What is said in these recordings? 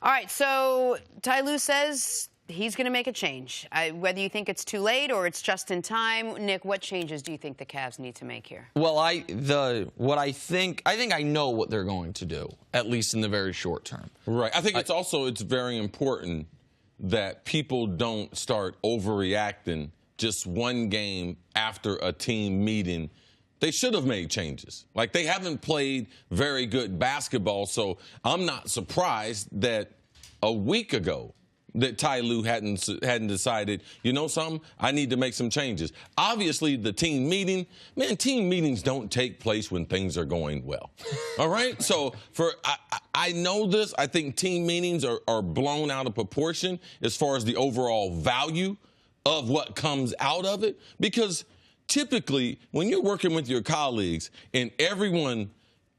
All right, so Ty Lue says he's going to make a change. Whether you think it's too late or it's just in time, Nick, what changes do you think the Cavs need to make here? Well, I think I know what they're going to do, at least in the very short term. Right. I think it's very important that people don't start overreacting just one game after a team meeting. They should have made changes. Like, they haven't played very good basketball, so I'm not surprised that a week ago that Ty Lue hadn't decided, you know something, I need to make some changes. Obviously, the team meeting, man, team meetings don't take place when things are going well. All right? So I know this. I think team meetings are blown out of proportion as far as the overall value of what comes out of it, because typically when you're working with your colleagues and everyone,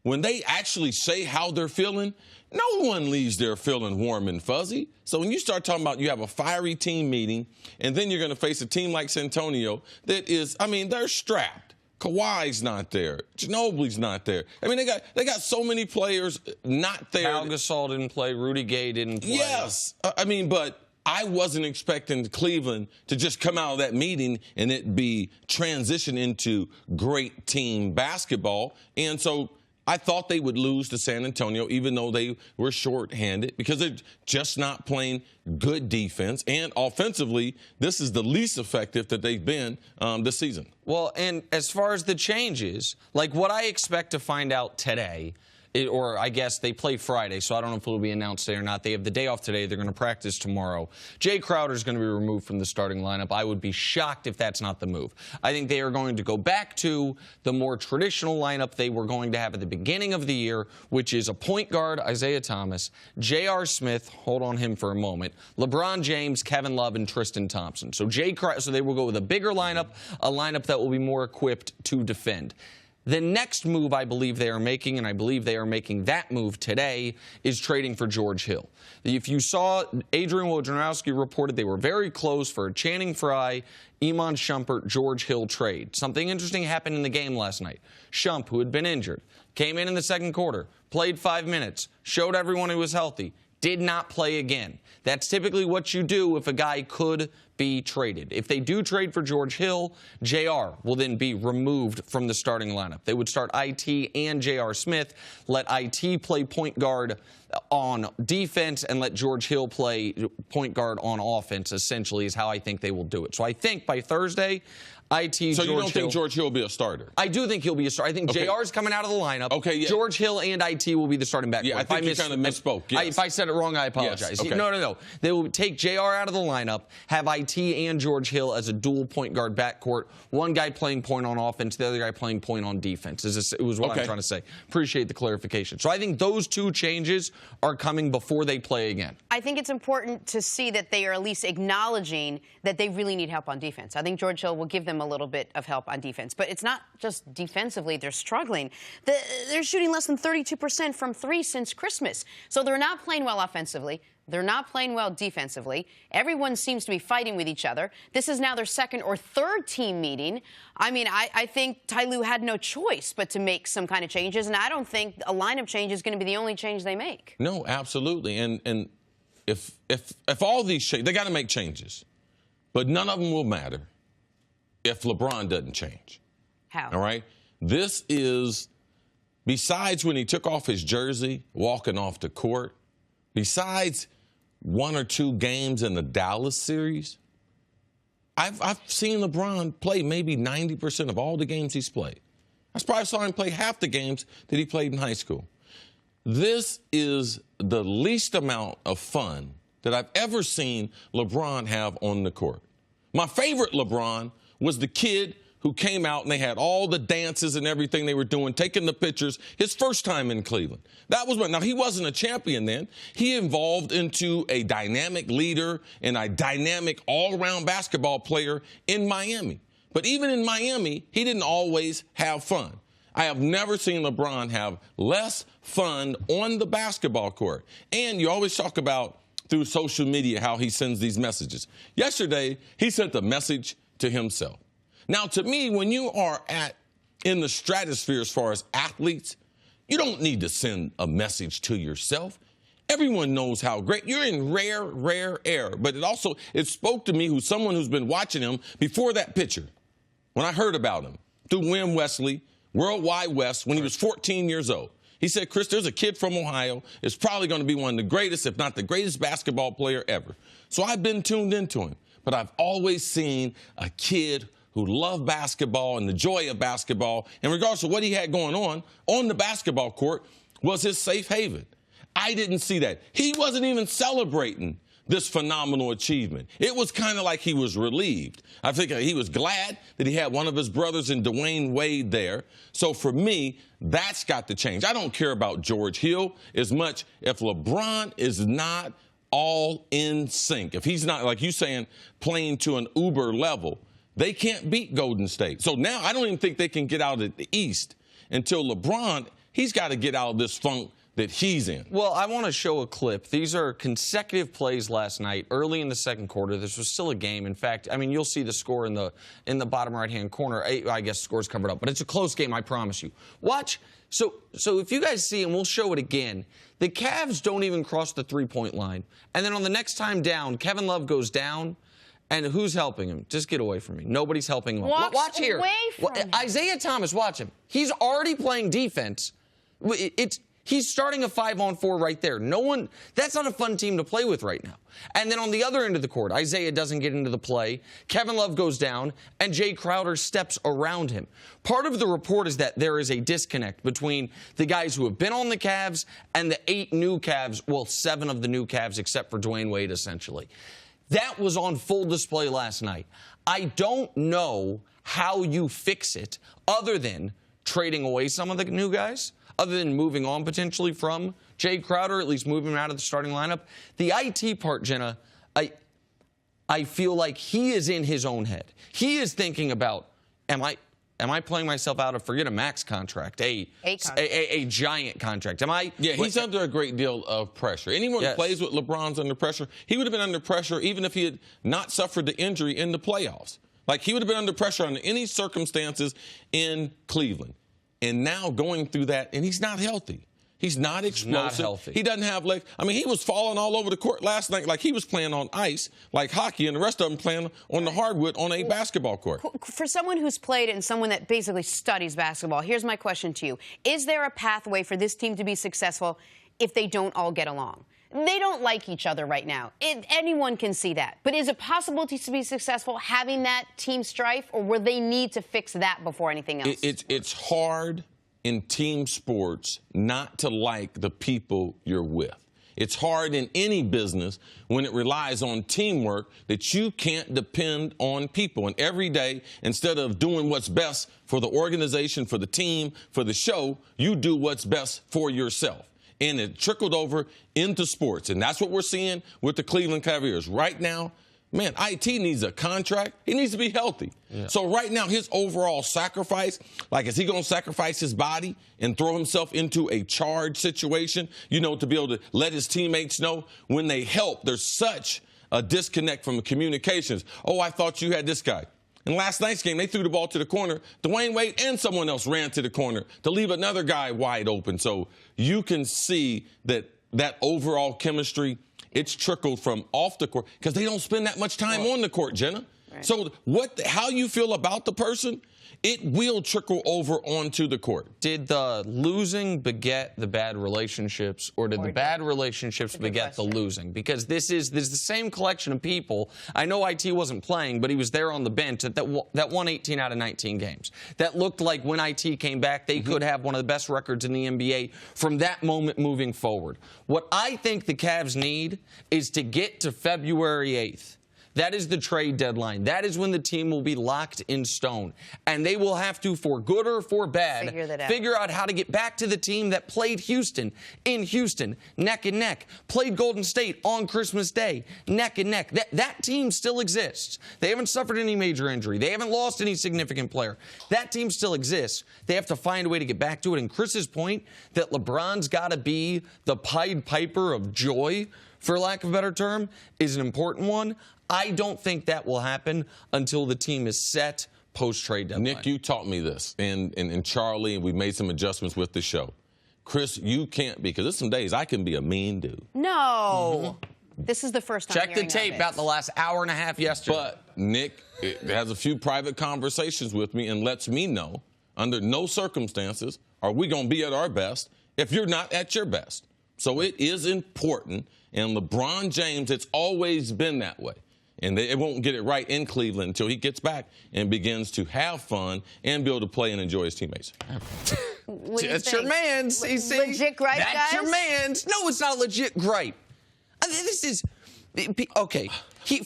when they actually say how they're feeling, no one leaves there feeling warm and fuzzy. So when you start talking about you have a fiery team meeting and then you're going to face a team like San Antonio that is, I mean, they're strapped. Kawhi's not there. Ginobili's not there. I mean, they got so many players not there. Pau Gasol didn't play. Rudy Gay didn't play. Yes. I mean, but I wasn't expecting Cleveland to just come out of that meeting and it be transitioned into great team basketball. And so I thought they would lose to San Antonio, even though they were shorthanded, because they're just not playing good defense. And offensively, this is the least effective that they've been this season. Well, and as far as the changes, like what I expect to find out today, or I guess they play Friday, so I don't know if it will be announced today or not. They have the day off today. They're going to practice tomorrow. Jay Crowder is going to be removed from the starting lineup. I would be shocked if that's not the move. I think they are going to go back to the more traditional lineup they were going to have at the beginning of the year, which is a point guard, Isaiah Thomas, J.R. Smith, hold on him for a moment, LeBron James, Kevin Love, and Tristan Thompson. So they will go with a bigger lineup, a lineup that will be more equipped to defend. The next move I believe they are making, and I believe they are making that move today, is trading for George Hill. If you saw, Adrian Wojnarowski reported they were very close for a Channing Frye, Iman Shumpert, George Hill trade. Something interesting happened in the game last night. Shump, who had been injured, came in the second quarter, played 5 minutes, showed everyone he was healthy, did not play again. That's typically what you do if a guy could be traded. If they do trade for George Hill, JR will then be removed from the starting lineup. They would start IT and JR Smith, let IT play point guard on defense, and let George Hill play point guard on offense, essentially, is how I think they will do it. So I think by Thursday, So you don't think George Hill will be a starter? I do think he'll be a starter. I think JR is coming out of the lineup. Okay, yeah. George Hill and IT will be the starting backcourt. Yeah, I think you kind of misspoke. Yes. If I said it wrong, I apologize. Yes, okay. No. They will take JR out of the lineup, have IT and George Hill as a dual point guard backcourt. One guy playing point on offense, the other guy playing point on defense. It was what I'm trying to say. Appreciate the clarification. So I think those two changes are coming before they play again. I think it's important to see that they are at least acknowledging that they really need help on defense. I think George Hill will give them a little bit of help on defense. But it's not just defensively they're struggling. They're shooting less than 32% from three since Christmas. So they're not playing well offensively. They're not playing well defensively. Everyone seems to be fighting with each other. This is now their second or third team meeting. I mean, I think Ty Lue had no choice but to make some kind of changes, and I don't think a lineup change is going to be the only change they make. No, absolutely. And if all these they got to make changes, but none of them will matter if LeBron doesn't change. How? All right? This is, besides when he took off his jersey, walking off the court, besides one or two games in the Dallas series, I've seen LeBron play maybe 90% of all the games he's played. I probably saw him play half the games that he played in high school. This is the least amount of fun that I've ever seen LeBron have on the court. My favorite LeBron was the kid who came out and they had all the dances and everything they were doing, taking the pictures, his first time in Cleveland. That was now he wasn't a champion then. He evolved into a dynamic leader and a dynamic all-around basketball player in Miami. But even in Miami, he didn't always have fun. I have never seen LeBron have less fun on the basketball court. And you always talk about through social media how he sends these messages. Yesterday, he sent a message to himself. Now, to me, when you are in the stratosphere as far as athletes, you don't need to send a message to yourself. Everyone knows how great. You're in rare, rare air. But it spoke to me, who's someone who's been watching him before that picture, when I heard about him, through Win Wesley, Worldwide West, when he was 14 years old. He said, Cris, there's a kid from Ohio. It's probably going to be one of the greatest, if not the greatest basketball player ever. So I've been tuned into him. But I've always seen a kid who loved basketball and the joy of basketball, and regardless of what he had going on the basketball court, was his safe haven. I didn't see that. He wasn't even celebrating this phenomenal achievement. It was kind of like he was relieved. I think he was glad that he had one of his brothers in Dwayne Wade there. So for me, that's got to change. I don't care about George Hill as much if LeBron is not all in sync. If he's not, like you saying, playing to an uber level, they can't beat Golden State. So now I don't even think they can get out of the East until LeBron, he's got to get out of this funk that he's in. Well, I want to show a clip. These are consecutive plays last night, early in the second quarter. This was still a game. In fact, I mean, you'll see the score in the bottom right-hand corner. I guess the score's covered up, but it's a close game, I promise you. Watch. So if you guys see, and we'll show it again, the Cavs don't even cross the three-point line. And then on the next time down, Kevin Love goes down, and who's helping him? Just get away from me. Nobody's helping him. Watch here. Isaiah Thomas, watch him. He's already playing defense. He's starting a 5-on-4 right there. That's not a fun team to play with right now. And then on the other end of the court, Isaiah doesn't get into the play. Kevin Love goes down, and Jay Crowder steps around him. Part of the report is that there is a disconnect between the guys who have been on the Cavs and the 8 new Cavs, well, 7 of the new Cavs except for Dwayne Wade, essentially. That was on full display last night. I don't know how you fix it other than trading away some of the new guys, other than moving on potentially from Jay Crowder, at least moving him out of the starting lineup. The IT part, Jenna, I feel like he is in his own head. He is thinking about, am I playing myself out of, forget a max contract, a giant contract? Yeah, he's under a great deal of pressure. Anyone who plays with LeBron's under pressure, he would have been under pressure even if he had not suffered the injury in the playoffs. Like, he would have been under pressure under any circumstances in Cleveland. And now going through that, and he's not healthy. He's not explosive. Not healthy. He doesn't have legs. I mean, he was falling all over the court last night like he was playing on ice, like hockey, and the rest of them playing on the hardwood on a basketball court. For someone who's played and someone that basically studies basketball, here's my question to you. Is there a pathway for this team to be successful if they don't all get along? They don't like each other right now. Anyone can see that. But is it possible to be successful having that team strife, or will they need to fix that before anything else? It's hard in team sports not to like the people you're with. It's hard in any business when it relies on teamwork that you can't depend on people. And every day, instead of doing what's best for the organization, for the team, for the show, you do what's best for yourself. And it trickled over into sports. And that's what we're seeing with the Cleveland Cavaliers. Right now, man, IT needs a contract. He needs to be healthy. Yeah. So right now, his overall sacrifice, like, is he going to sacrifice his body and throw himself into a charge situation, to be able to let his teammates know when they help? There's such a disconnect from the communications. Oh, I thought you had this guy. In last night's game, they threw the ball to the corner. Dwayne Wade and someone else ran to the corner to leave another guy wide open. So you can see that overall chemistry, it's trickled from off the court because they don't spend that much time on the court, Jenna. Right. So how you feel about the person, it will trickle over onto the court. Did the losing beget the bad relationships, or did the bad relationships beget the losing? Because there's the same collection of people. I know IT wasn't playing, but he was there on the bench that won 18 out of 19 games. That looked like when IT came back, they could have one of the best records in the NBA from that moment moving forward. What I think the Cavs need is to get to February 8th. That is the trade deadline. That is when the team will be locked in stone. And they will have to, for good or for bad, figure out how to get back to the team that played Houston, in Houston, neck and neck, played Golden State on Christmas Day, neck and neck. That team still exists. They haven't suffered any major injury. They haven't lost any significant player. That team still exists. They have to find a way to get back to it. And Chris's point that LeBron's got to be the Pied Piper of joy, for lack of a better term, is an important one. I don't think that will happen until the team is set post-trade deadline. Nick, you taught me this, and Charlie, and we made some adjustments with the show. Cris, you can't be, because there's some days I can be a mean dude. No. This is the first time Check the tape out the last hour and a half yesterday. But Nick has a few private conversations with me and lets me know, under no circumstances are we going to be at our best if you're not at your best. So it is important, and LeBron James, it's always been that way. And it won't get it right in Cleveland until he gets back and begins to have fun and be able to play and enjoy his teammates. That's your man's. Legit gripe, That's guys? your man's. No, it's not legit gripe. This is okay.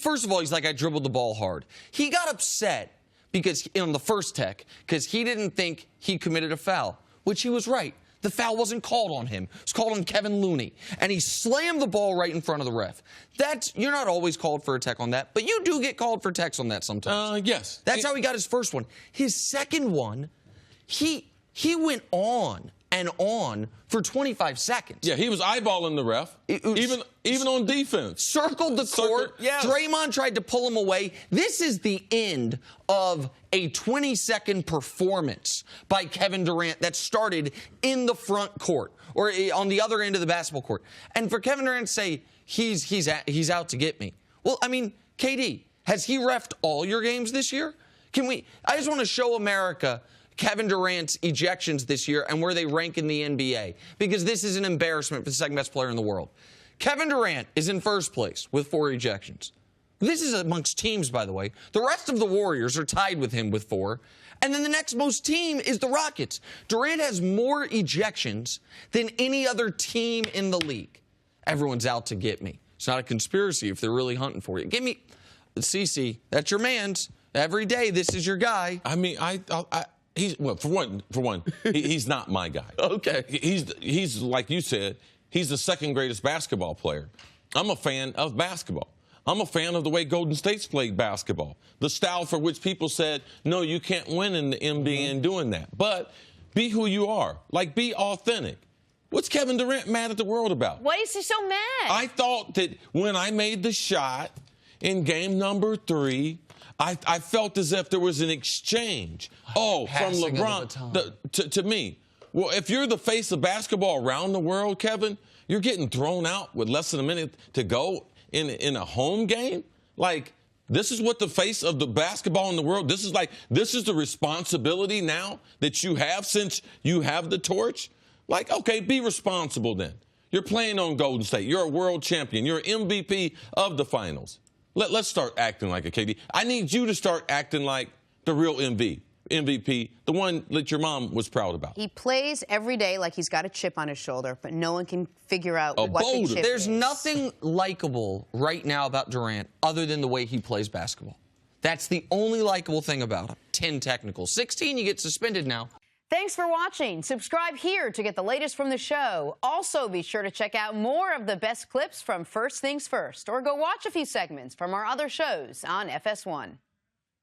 First of all, he's like, I dribbled the ball hard. He got upset because on the first tech because he didn't think he committed a foul, which he was right. The foul wasn't called on him. It was called on Kevin Looney. And he slammed the ball right in front of the ref. You're not always called for a tech on that, but you do get called for techs on that sometimes. Yes. That's how he got his first one. His second one, he went on and on for 25 seconds. Yeah, he was eyeballing the ref, even on defense. Circled the court. Yes. Draymond tried to pull him away. This is the end of a 20-second performance by Kevin Durant that started in the front court or on the other end of the basketball court. And for Kevin Durant to say he's out to get me. Well, I mean, KD, has he reffed all your games this year? I just want to show America Kevin Durant's ejections this year and where they rank in the NBA, because this is an embarrassment for the second best player in the world. Kevin Durant is in first place with 4 ejections. This is amongst teams, by the way. The rest of the Warriors are tied with him with 4. And then the next most team is the Rockets. Durant has more ejections than any other team in the league. Everyone's out to get me. It's not a conspiracy if they're really hunting for you. Give me, CC, that's your man's. Every day, this is your guy. I mean, for one, he's not my guy. Okay. He's like you said, he's the second greatest basketball player. I'm a fan of basketball. I'm a fan of the way Golden State's played basketball, the style for which people said, no, you can't win in the NBA in doing that. But be who you are. Like, be authentic. What's Kevin Durant mad at the world about? Why is he so mad? I thought that when I made the shot in game number 3, I felt as if there was an exchange. From LeBron to me. Well, if you're the face of basketball around the world, Kevin, you're getting thrown out with less than a minute to go in a home game? Like, this is what the face of the basketball in the world, this is the responsibility now that you have since you have the torch? Like, okay, be responsible then. You're playing on Golden State. You're a world champion. You're MVP of the finals. Let's start acting like a KD. I need you to start acting like the real MVP, the one that your mom was proud about. He plays every day like he's got a chip on his shoulder, but no one can figure out what the chip There's is. nothing likable right now about Durant other than the way he plays basketball. That's the only likable thing about him. 10 technicals. 16, you get suspended now. Thanks for watching. Subscribe here to get the latest from the show. Also, be sure to check out more of the best clips from First Things First, or go watch a few segments from our other shows on FS1.